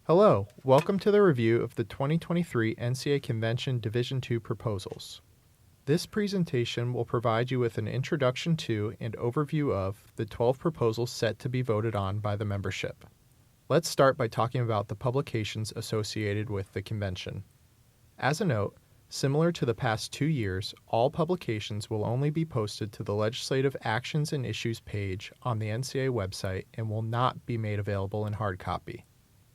Hello, welcome to the review of the 2023 NCAA Convention Division II proposals. This presentation will provide you with an introduction to and overview of the 12 proposals set to be voted on by the membership. Let's start by talking about the publications associated with the convention. As a note, similar to the past 2 years, all publications will only be posted to the Legislative Actions and Issues page on the NCAA website and will not be made available in hard copy.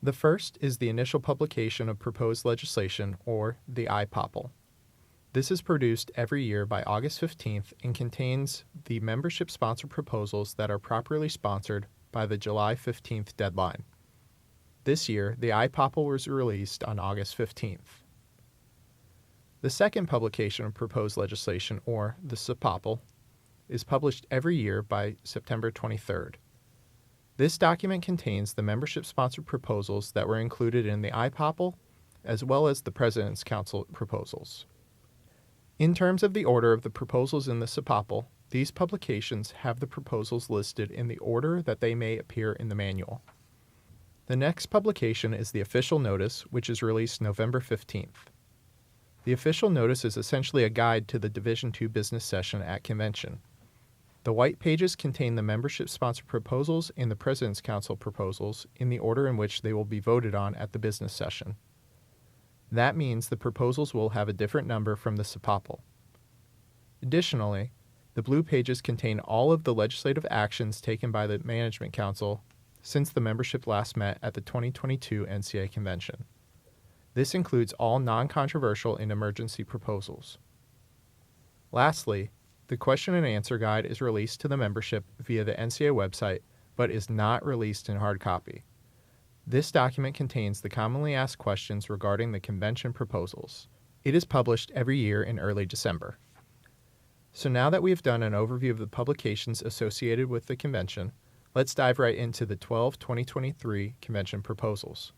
The first is the initial publication of proposed legislation, or the IPOPL. This is produced every year by August 15th and contains the membership-sponsored proposals that are properly sponsored by the July 15th deadline. This year, the IPOPL was released on August 15th. The second publication of proposed legislation, or the SPOPL, is published every year by September 23rd. This document contains the membership-sponsored proposals that were included in the IPOPL, as well as the President's Council proposals. In terms of the order of the proposals in the SPOPL, these publications have the proposals listed in the order that they may appear in the manual. The next publication is the official notice, which is released November 15th. The official notice is essentially a guide to the Division II business session at convention. The white pages contain the membership-sponsored proposals and the President's Council proposals in the order in which they will be voted on at the business session. That means the proposals will have a different number from the SPOPL. Additionally, the blue pages contain all of the legislative actions taken by the Management Council since the membership last met at the 2022 NCAA Convention. This includes all non-controversial and emergency proposals. Lastly, the question and answer guide is released to the membership via the NCAA website, but is not released in hard copy. This document contains the commonly asked questions regarding the convention proposals. It is published every year in early December. So now that we have done an overview of the publications associated with the convention, let's dive right into the 12 2023 convention proposals.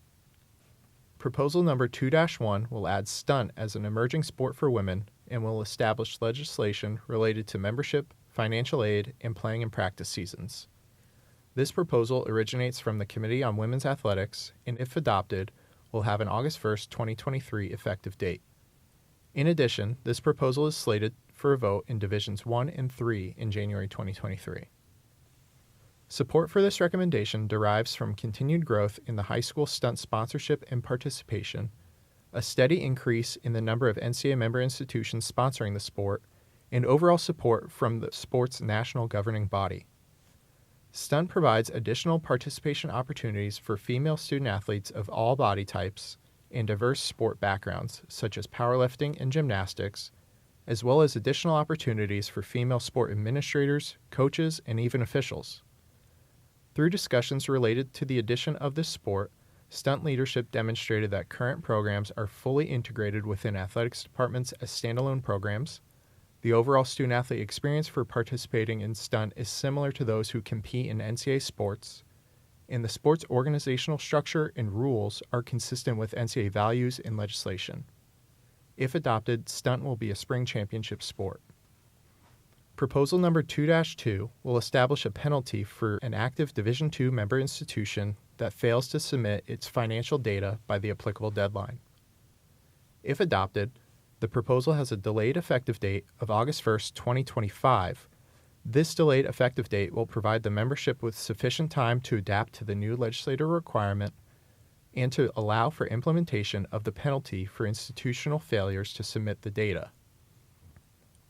Proposal number 2-1 will add stunt as an emerging sport for women and will establish legislation related to membership, financial aid, and playing and practice seasons. This proposal originates from the Committee on Women's Athletics and, if adopted, will have an August 1, 2023 effective date. In addition, this proposal is slated for a vote in Divisions 1 and 3 in January 2023. Support for this recommendation derives from continued growth in the high school stunt sponsorship and participation, a steady increase in the number of NCAA member institutions sponsoring the sport, and overall support from the sport's national governing body. Stunt provides additional participation opportunities for female student athletes of all body types and diverse sport backgrounds, such as powerlifting and gymnastics, as well as additional opportunities for female sport administrators, coaches, and even officials. Through discussions related to the addition of this sport, stunt leadership demonstrated that current programs are fully integrated within athletics departments as standalone programs. The overall student-athlete experience for participating in stunt is similar to those who compete in NCAA sports, and the sport's organizational structure and rules are consistent with NCAA values and legislation. If adopted, stunt will be a spring championship sport. Proposal number 2-2 will establish a penalty for an active Division II member institution that fails to submit its financial data by the applicable deadline. If adopted, the proposal has a delayed effective date of August 1, 2025. This delayed effective date will provide the membership with sufficient time to adapt to the new legislative requirement and to allow for implementation of the penalty for institutional failures to submit the data.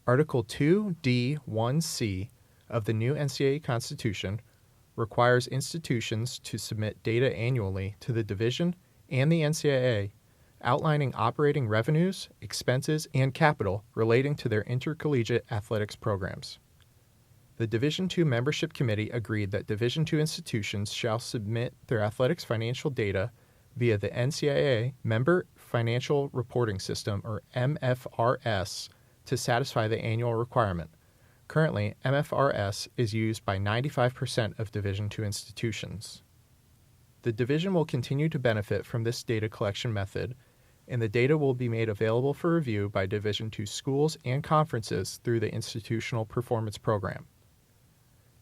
Article 2D1C of the new NCAA Constitution requires institutions to submit data annually to the Division and the NCAA outlining operating revenues, expenses, and capital relating to their intercollegiate athletics programs. The Division II Membership Committee agreed that Division II institutions shall submit their athletics financial data via the NCAA Member Financial Reporting System, or MFRS, to satisfy the annual requirement. Currently, MFRS is used by 95% of Division II institutions. The division will continue to benefit from this data collection method, and the data will be made available for review by Division II schools and conferences through the Institutional Performance Program.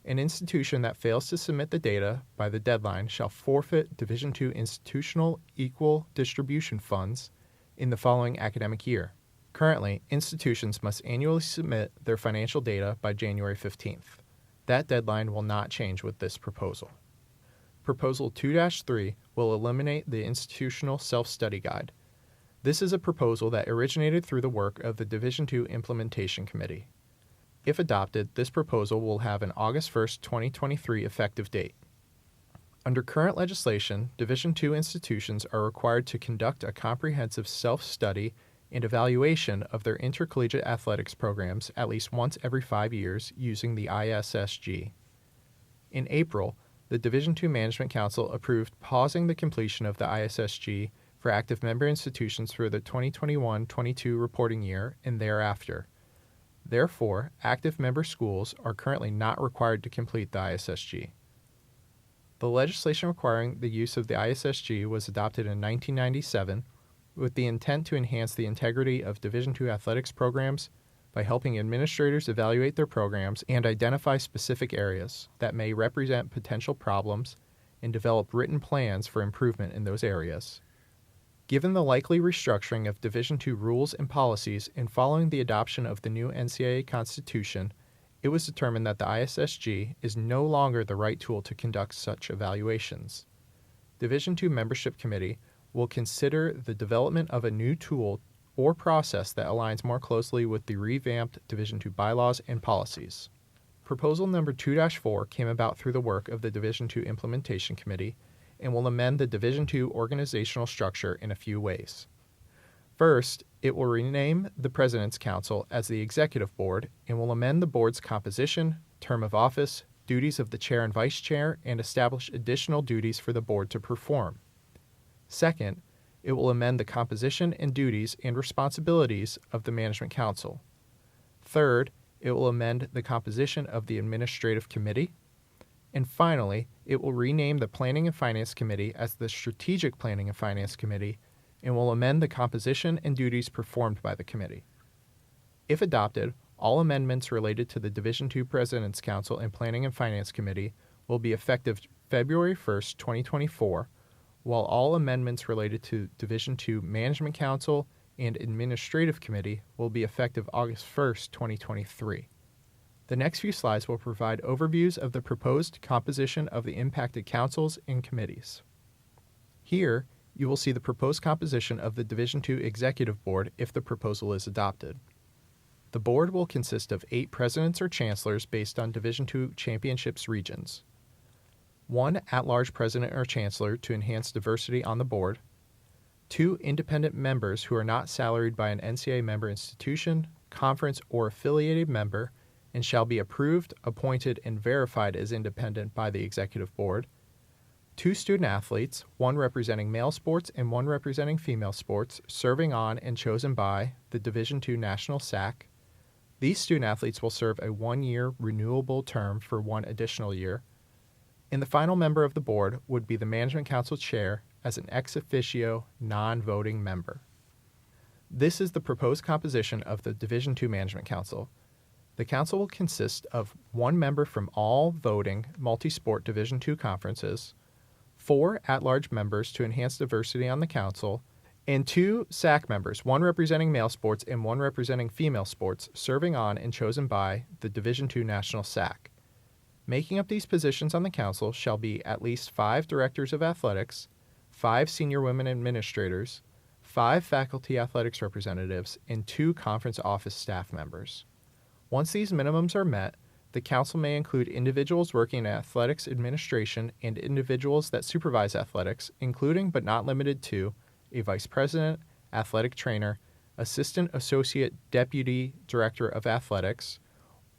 An institution that fails to submit the data by the deadline shall forfeit Division II institutional equal distribution funds in the following academic year. Currently, institutions must annually submit their financial data by January 15th. That deadline will not change with this proposal. Proposal 2-3 will eliminate the Institutional Self-Study Guide. This is a proposal that originated through the work of the Division II Implementation Committee. If adopted, this proposal will have an August 1, 2023 effective date. Under current legislation, Division II institutions are required to conduct a comprehensive self-study and evaluation of their intercollegiate athletics programs at least once every 5 years using the ISSG. In April, the Division II Management Council approved pausing the completion of the ISSG for active member institutions for the 2021-22 reporting year and thereafter. Therefore, active member schools are currently not required to complete the ISSG. The legislation requiring the use of the ISSG was adopted in 1997 with the intent to enhance the integrity of Division II athletics programs by helping administrators evaluate their programs and identify specific areas that may represent potential problems and develop written plans for improvement in those areas. Given the likely restructuring of Division II rules and policies and following the adoption of the new NCAA Constitution, it was determined that the ISSG is no longer the right tool to conduct such evaluations. Division II Membership Committee will consider the development of a new tool or process that aligns more closely with the revamped Division II bylaws and policies. Proposal number 2-4 came about through the work of the Division II Implementation Committee and will amend the Division II organizational structure in a few ways. First, it will rename the President's Council as the Executive Board and will amend the board's composition, term of office, duties of the chair and vice chair, and establish additional duties for the board to perform. Second, it will amend the composition and duties and responsibilities of the Management Council. Third, it will amend the composition of the Administrative Committee. And finally, it will rename the Planning and Finance Committee as the Strategic Planning and Finance Committee and will amend the composition and duties performed by the committee. If adopted, all amendments related to the Division II President's Council and Planning and Finance Committee will be effective February 1, 2024, while all amendments related to Division II Management Council and Administrative Committee will be effective August 1, 2023. The next few slides will provide overviews of the proposed composition of the impacted councils and committees. Here, you will see the proposed composition of the Division II Executive Board if the proposal is adopted. The board will consist of 8 presidents or chancellors based on Division II Championships regions, 1 at-large president or chancellor to enhance diversity on the board, 2 independent members who are not salaried by an NCAA member institution, conference, or affiliated member and shall be approved, appointed, and verified as independent by the Executive Board, 2 student athletes, 1 representing male sports and 1 representing female sports, serving on and chosen by the Division II National SAC. These student athletes will serve a 1-year renewable term for 1 additional year. And the final member of the board would be the Management Council Chair as an ex officio, non-voting member. This is the proposed composition of the Division II Management Council. The council will consist of 1 member from all voting multi-sport Division II conferences, 4 at-large members to enhance diversity on the council, and 2 SAC members, 1 representing male sports and 1 representing female sports, serving on and chosen by the Division II National SAC. Making up these positions on the council shall be at least 5 directors of athletics, 5 senior women administrators, 5 faculty athletics representatives, and 2 conference office staff members. Once these minimums are met, the council may include individuals working in athletics administration and individuals that supervise athletics, including but not limited to a vice president, athletic trainer, assistant associate deputy director of athletics,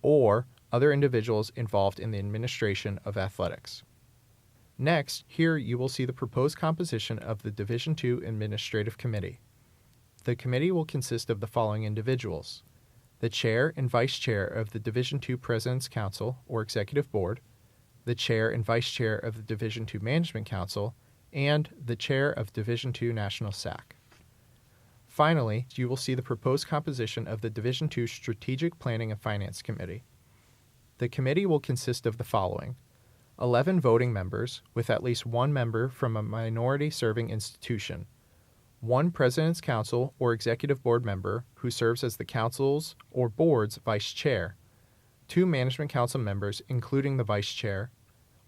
or other individuals involved in the administration of athletics. Next, here you will see the proposed composition of the Division II Administrative Committee. The committee will consist of the following individuals: the chair and vice chair of the Division II President's Council or Executive Board, the chair and vice chair of the Division II Management Council, and the chair of Division II National SAC. Finally, you will see the proposed composition of the Division II Strategic Planning and Finance Committee. The committee will consist of the following: 11 voting members, with at least one member from a minority-serving institution, one President's Council or Executive Board member who serves as the Council's or Board's Vice Chair, two Management Council members, including the Vice Chair,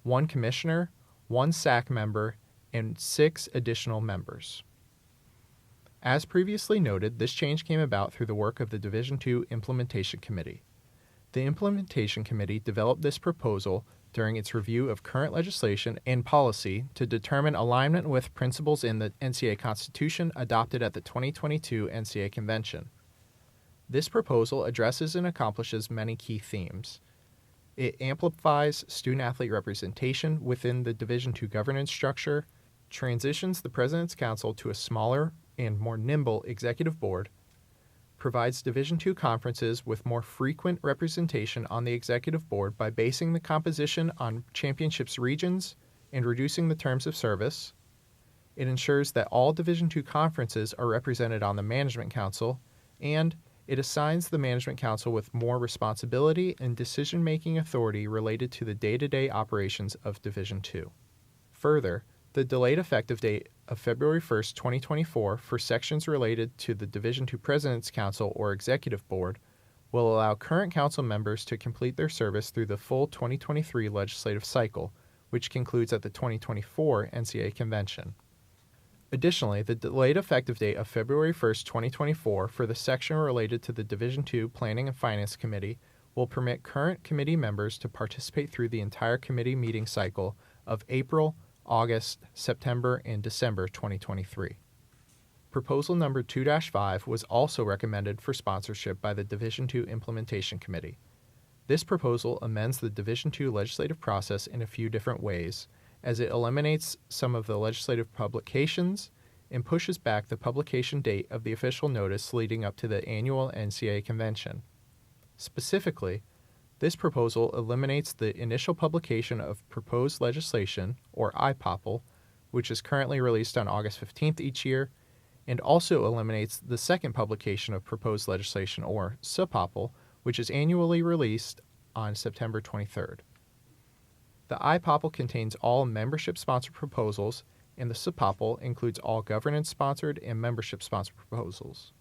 one Commissioner, one SAC member, and 6 additional members. As previously noted, this change came about through the work of the Division II Implementation Committee. The Implementation Committee developed this proposal during its review of current legislation and policy to determine alignment with principles in the NCAA Constitution adopted at the 2022 NCAA Convention. This proposal addresses and accomplishes many key themes. It amplifies student-athlete representation within the Division II governance structure, transitions the President's Council to a smaller and more nimble executive board, provides Division II conferences with more frequent representation on the executive board by basing the composition on championships regions and reducing the terms of service. It ensures that all Division II conferences are represented on the Management Council, and it assigns the Management Council with more responsibility and decision-making authority related to the day-to-day operations of Division II. Further, the delayed effective date of February 1, 2024 for sections related to the Division II President's Council or Executive Board will allow current council members to complete their service through the full 2023 legislative cycle, which concludes at the 2024 NCAA Convention. Additionally, the delayed effective date of February 1, 2024 for the section related to the Division II Planning and Finance Committee will permit current committee members to participate through the entire committee meeting cycle of April, August, September, and December 2023. Proposal number 2-5 was also recommended for sponsorship by the Division II Implementation Committee. This proposal amends the Division II legislative process in a few different ways, as it eliminates some of the legislative publications and pushes back the publication date of the official notice leading up to the annual NCAA Convention. Specifically, this proposal eliminates the initial publication of proposed legislation, or IPOPL, which is currently released on August 15th each year, and also eliminates the second publication of proposed legislation, or SUPOPL, which is annually released on September 23rd. The IPOPL contains all membership-sponsored proposals, and the SUPOPL includes all governance-sponsored and membership-sponsored proposals.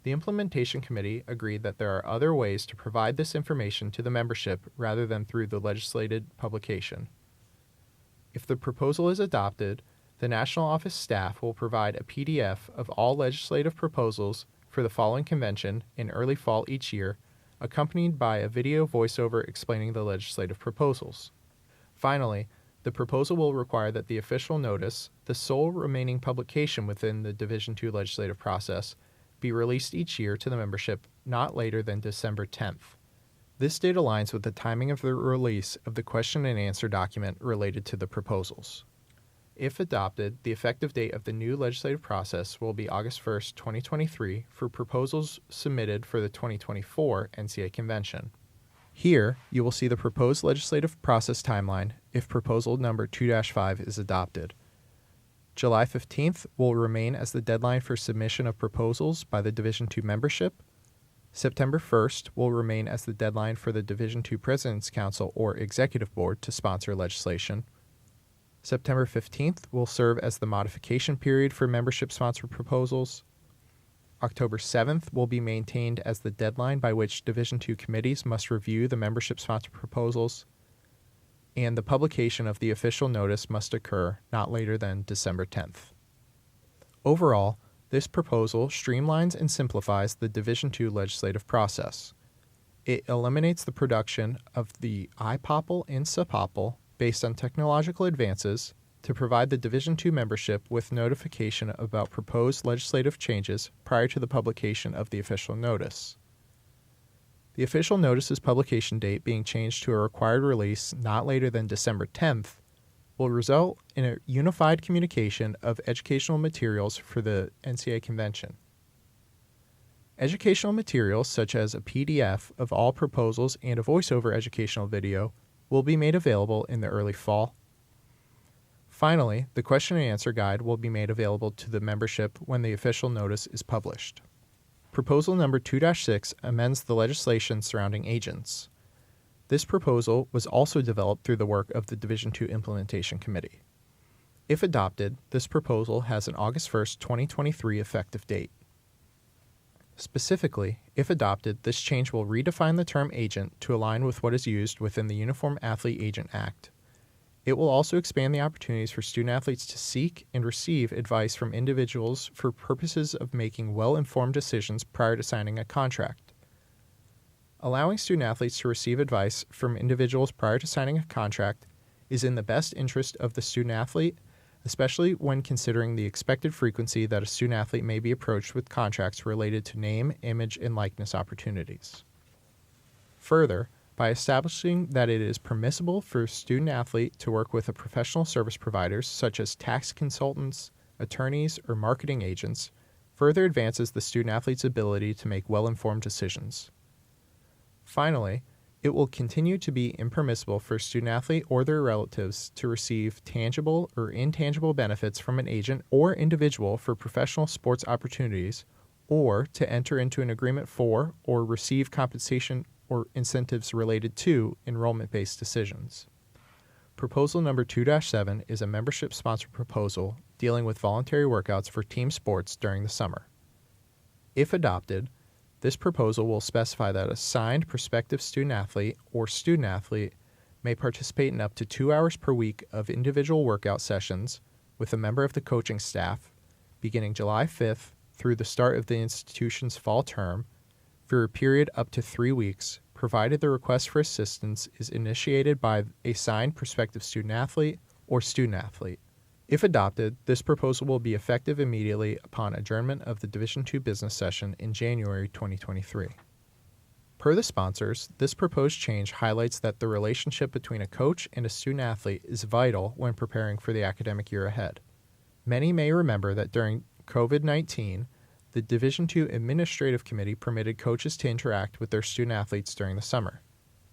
The Implementation Committee agreed that there are other ways to provide this information to the membership rather than through the legislated publication. If the proposal is adopted, the National Office staff will provide a PDF of all legislative proposals for the following convention in early fall each year, accompanied by a video voiceover explaining the legislative proposals. Finally, the proposal will require that the official notice, the sole remaining publication within the Division II legislative process, be released each year to the membership not later than December 10th. This date aligns with the timing of the release of the question and answer document related to the proposals. If adopted, the effective date of the new legislative process will be August 1, 2023 for proposals submitted for the 2024 NCAA Convention. Here, you will see the proposed legislative process timeline if proposal number 2-5 is adopted. July 15th will remain as the deadline for submission of proposals by the Division II membership. September 1st will remain as the deadline for the Division II President's Council or Executive Board to sponsor legislation. September 15th will serve as the modification period for membership-sponsored proposals. October 7th will be maintained as the deadline by which Division II committees must review the membership-sponsored proposals, and the publication of the official notice must occur not later than December 10th. Overall, this proposal streamlines and simplifies the Division II legislative process. It eliminates the production of the IPOPL and SUPOPL based on technological advances to provide the Division II membership with notification about proposed legislative changes prior to the publication of the official notice. The official notice's publication date being changed to a required release not later than December 10th will result in a unified communication of educational materials for the NCAA Convention. Educational materials such as a PDF of all proposals and a voiceover educational video will be made available in the early fall. Finally, the question and answer guide will be made available to the membership when the official notice is published. Proposal number 2-6 amends the legislation surrounding agents. This proposal was also developed through the work of the Division II Implementation Committee. If adopted, this proposal has an August 1, 2023 effective date. Specifically, if adopted, this change will redefine the term agent to align with what is used within the Uniform Athlete Agent Act. It will also expand the opportunities for student-athletes to seek and receive advice from individuals for purposes of making well-informed decisions prior to signing a contract. Allowing student-athletes to receive advice from individuals prior to signing a contract is in the best interest of the student-athlete, especially when considering the expected frequency that a student-athlete may be approached with contracts related to name, image, and likeness opportunities. Further, by establishing that it is permissible for a student-athlete to work with a professional service providers such as tax consultants, attorneys, or marketing agents, further advances the student-athlete's ability to make well-informed decisions. Finally, it will continue to be impermissible for a student-athlete or their relatives to receive tangible or intangible benefits from an agent or individual for professional sports opportunities, or to enter into an agreement for or receive compensation or incentives related to enrollment-based decisions. Proposal number 2-7 is a membership-sponsored proposal dealing with voluntary workouts for team sports during the summer. If adopted, this proposal will specify that a signed prospective student-athlete or student-athlete may participate in up to 2 hours per week of individual workout sessions with a member of the coaching staff beginning July 5th through the start of the institution's fall term for a period up to 3 weeks, provided the request for assistance is initiated by a signed prospective student-athlete or student-athlete. If adopted, this proposal will be effective immediately upon adjournment of the Division II business session in January 2023. Per the sponsors, this proposed change highlights that the relationship between a coach and a student-athlete is vital when preparing for the academic year ahead. Many may remember that during COVID-19, the Division II Administrative Committee permitted coaches to interact with their student-athletes during the summer.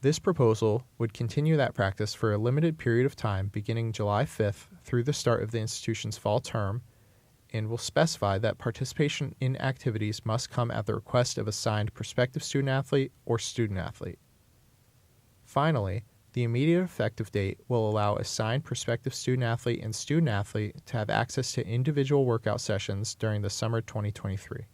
This proposal would continue that practice for a limited period of time beginning July 5th through the start of the institution's fall term, and will specify that participation in activities must come at the request of a signed prospective student-athlete or student-athlete. Finally, the immediate effective date will allow a signed prospective student-athlete and student-athlete to have access to individual workout sessions during the summer 2023.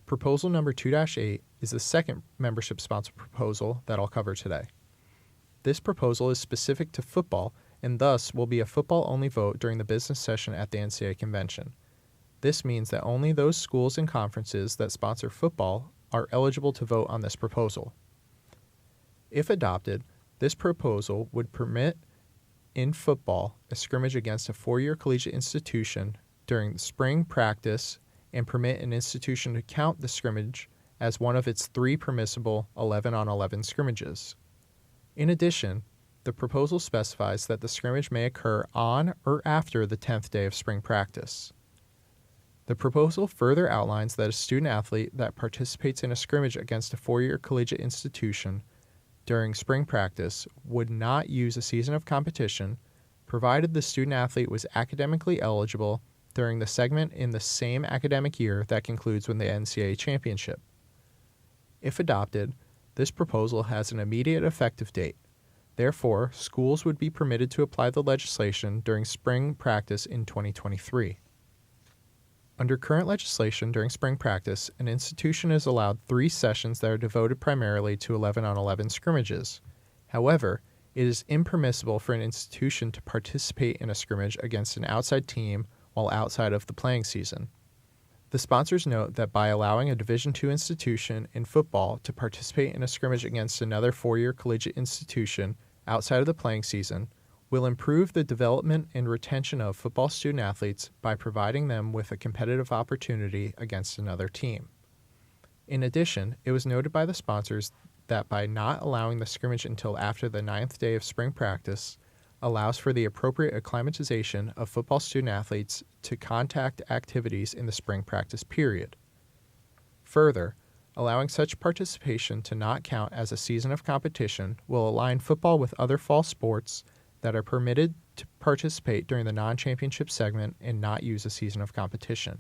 Proposal number 2-8 is the second membership-sponsored proposal that I'll cover today. This proposal is specific to football and thus will be a football-only vote during the business session at the NCAA Convention. This means that only those schools and conferences that sponsor football are eligible to vote on this proposal. If adopted, this proposal would permit in football a scrimmage against a four-year collegiate institution during spring practice and permit an institution to count the scrimmage as one of its 3 permissible 11-on-11 scrimmages. In addition, the proposal specifies that the scrimmage may occur on or after the 10th day of spring practice. The proposal further outlines that a student-athlete that participates in a scrimmage against a four-year collegiate institution during spring practice would not use a season of competition, provided the student-athlete was academically eligible during the segment in the same academic year that concludes when the NCAA championship. If adopted, this proposal has an immediate effective date. Therefore, schools would be permitted to apply the legislation during spring practice in 2023. Under current legislation during spring practice, an institution is allowed 3 sessions that are devoted primarily to 11-on-11 scrimmages. However, it is impermissible for an institution to participate in a scrimmage against an outside team while outside of the playing season. The sponsors note that by allowing a Division II institution in football to participate in a scrimmage against another four-year collegiate institution outside of the playing season will improve the development and retention of football student-athletes by providing them with a competitive opportunity against another team. In addition, it was noted by the sponsors that by not allowing the scrimmage until after the 9th day of spring practice allows for the appropriate acclimatization of football student-athletes to contact activities in the spring practice period. Further, allowing such participation to not count as a season of competition will align football with other fall sports that are permitted to participate during the non-championship segment and not use a season of competition.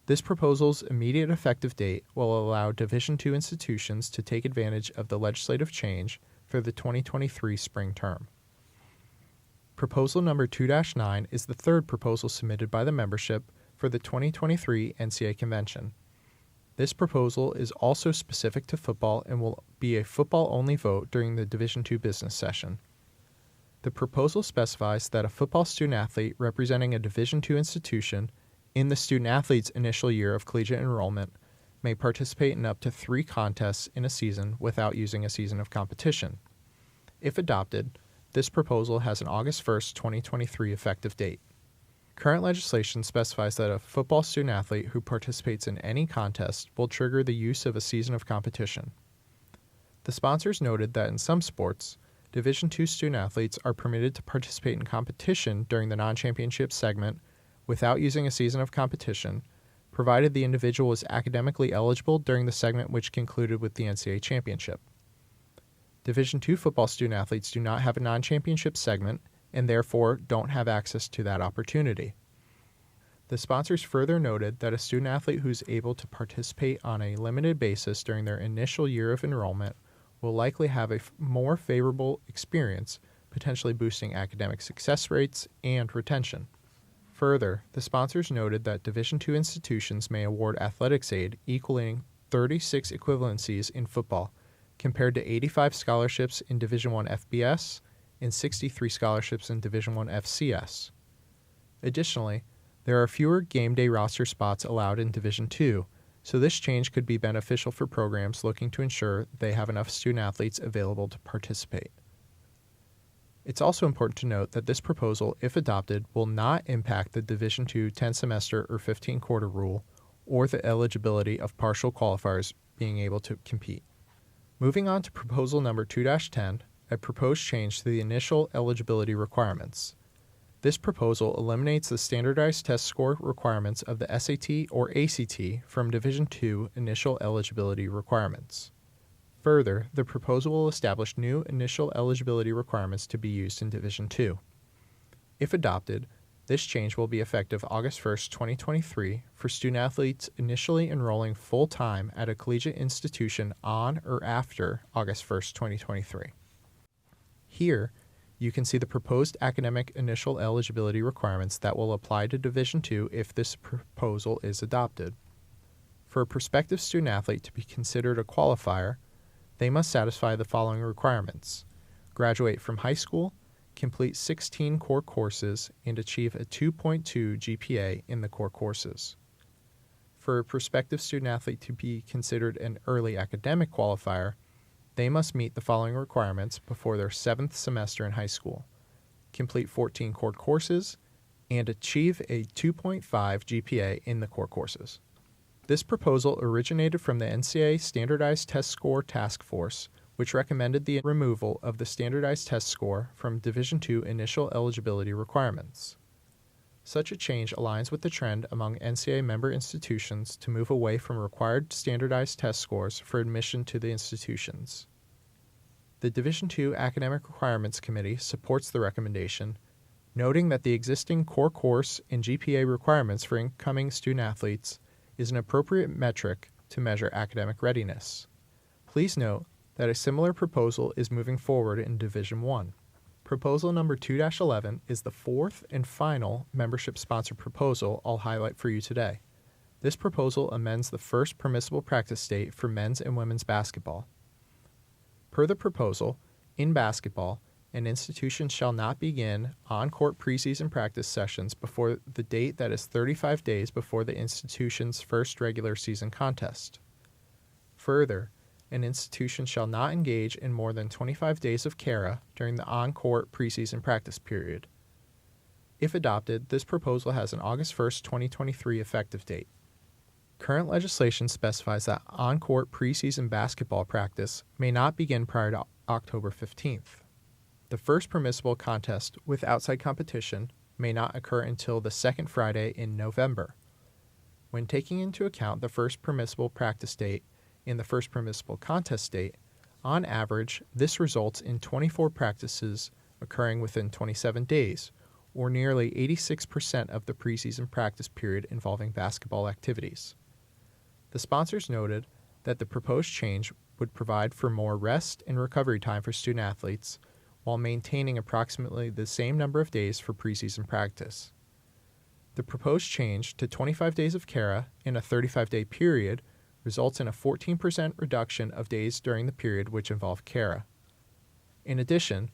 This proposal's immediate effective date will allow Division II institutions to take advantage of the legislative change for the 2023 spring term. Proposal number 2-9 is the third proposal submitted by the membership for the 2023 NCAA Convention. This proposal is also specific to football and will be a football-only vote during the Division II business session. The proposal specifies that a football student-athlete representing a Division II institution in the student-athlete's initial year of collegiate enrollment may participate in up to 3 contests in a season without using a season of competition. If adopted, this proposal has an August 1, 2023 effective date. Current legislation specifies that a football student-athlete who participates in any contest will trigger the use of a season of competition. The sponsors noted that in some sports, Division II student-athletes are permitted to participate in competition during the non-championship segment without using a season of competition, provided the individual is academically eligible during the segment which concluded with the NCAA championship. Division II football student-athletes do not have a non-championship segment and therefore don't have access to that opportunity. The sponsors further noted that a student-athlete who's able to participate on a limited basis during their initial year of enrollment will likely have a more favorable experience, potentially boosting academic success rates and retention. Further, the sponsors noted that Division II institutions may award athletics aid equaling 36 equivalencies in football, compared to 85 scholarships in Division I FBS and 63 scholarships in Division I FCS. Additionally, there are fewer game day roster spots allowed in Division II, so this change could be beneficial for programs looking to ensure they have enough student-athletes available to participate. It's also important to note that this proposal, if adopted, will not impact the Division II 10-semester or 15-quarter rule or the eligibility of partial qualifiers being able to compete. Moving on to proposal number 2-10, a proposed change to the initial eligibility requirements. This proposal eliminates the standardized test score requirements of the SAT or ACT from Division II initial eligibility requirements. Further, the proposal will establish new initial eligibility requirements to be used in Division II. If adopted, this change will be effective August 1, 2023 for student-athletes initially enrolling full-time at a collegiate institution on or after August 1, 2023. Here, you can see the proposed academic initial eligibility requirements that will apply to Division II if this proposal is adopted. For a prospective student-athlete to be considered a qualifier, they must satisfy the following requirements: graduate from high school, complete 16 core courses, and achieve a 2.2 GPA in the core courses. For a prospective student-athlete to be considered an early academic qualifier, they must meet the following requirements before their 7th semester in high school: complete 14 core courses, and achieve a 2.5 GPA in the core courses. This proposal originated from the NCAA Standardized Test Score Task Force, which recommended the removal of the standardized test score from Division II initial eligibility requirements. Such a change aligns with the trend among NCAA member institutions to move away from required standardized test scores for admission to the institutions. The Division II Academic Requirements Committee supports the recommendation, noting that the existing core course and GPA requirements for incoming student-athletes is an appropriate metric to measure academic readiness. Please note that a similar proposal is moving forward in Division I. Proposal number 2-11 is the fourth and final membership-sponsored proposal I'll highlight for you today. This proposal amends the first permissible practice date for men's and women's basketball. Per the proposal, in basketball, an institution shall not begin on-court preseason practice sessions before the date that is 35 days before the institution's first regular season contest. Further, an institution shall not engage in more than 25 days of CARA during the on-court preseason practice period. If adopted, this proposal has an August 1, 2023 effective date. Current legislation specifies that on-court preseason basketball practice may not begin prior to October 15th. The first permissible contest with outside competition may not occur until the second Friday in November. When taking into account the first permissible practice date and the first permissible contest date, on average, this results in 24 practices occurring within 27 days, or nearly 86% of the preseason practice period involving basketball activities. The sponsors noted that the proposed change would provide for more rest and recovery time for student athletes while maintaining approximately the same number of days for preseason practice. The proposed change to 25 days of CARA in a 35-day period results in a 14% reduction of days during the period which involve CARA. In addition,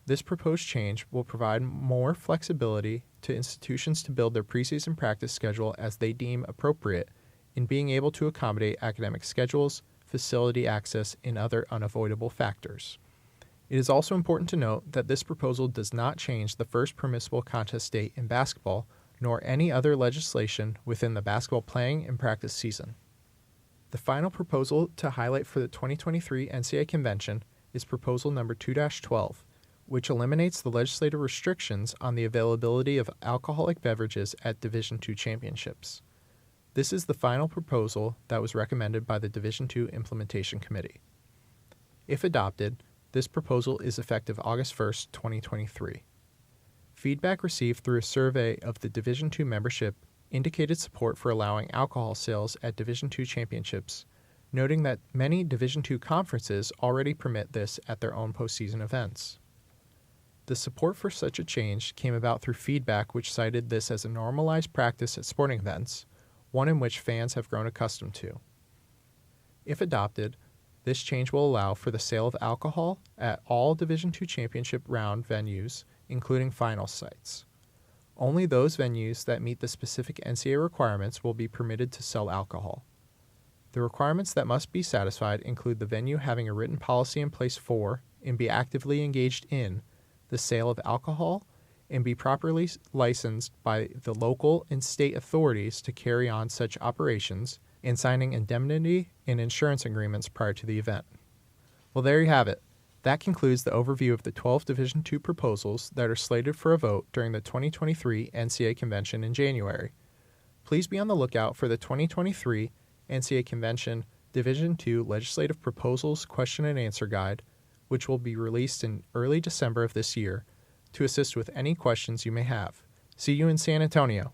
this proposed change will provide more flexibility to institutions to build their preseason practice schedule as they deem appropriate in being able to accommodate academic schedules, facility access, and other unavoidable factors. It is also important to note that this proposal does not change the first permissible contest date in basketball, nor any other legislation within the basketball playing and practice season. The final proposal to highlight for the 2023 NCAA Convention is Proposal Number 2-12, which eliminates the legislative restrictions on the availability of alcoholic beverages at Division II championships. This is the final proposal that was recommended by the Division II Implementation Committee. If adopted, this proposal is effective August 1, 2023. Feedback received through a survey of the Division II membership indicated support for allowing alcohol sales at Division II championships, noting that many Division II conferences already permit this at their own postseason events. The support for such a change came about through feedback which cited this as a normalized practice at sporting events, one in which fans have grown accustomed to. If adopted, this change will allow for the sale of alcohol at all Division II championship round venues, including finals sites. Only those venues that meet the specific NCAA requirements will be permitted to sell alcohol. The requirements that must be satisfied include the venue having a written policy in place for, and be actively engaged in, the sale of alcohol, and be properly licensed by the local and state authorities to carry on such operations, and signing indemnity and insurance agreements prior to the event. Well, there you have it. That concludes the overview of the 12 Division II proposals that are slated for a vote during the 2023 NCAA Convention in January. Please be on the lookout for the 2023 NCAA Convention Division II Legislative Proposals Question and Answer Guide, which will be released in early December of this year, to assist with any questions you may have. See you in San Antonio.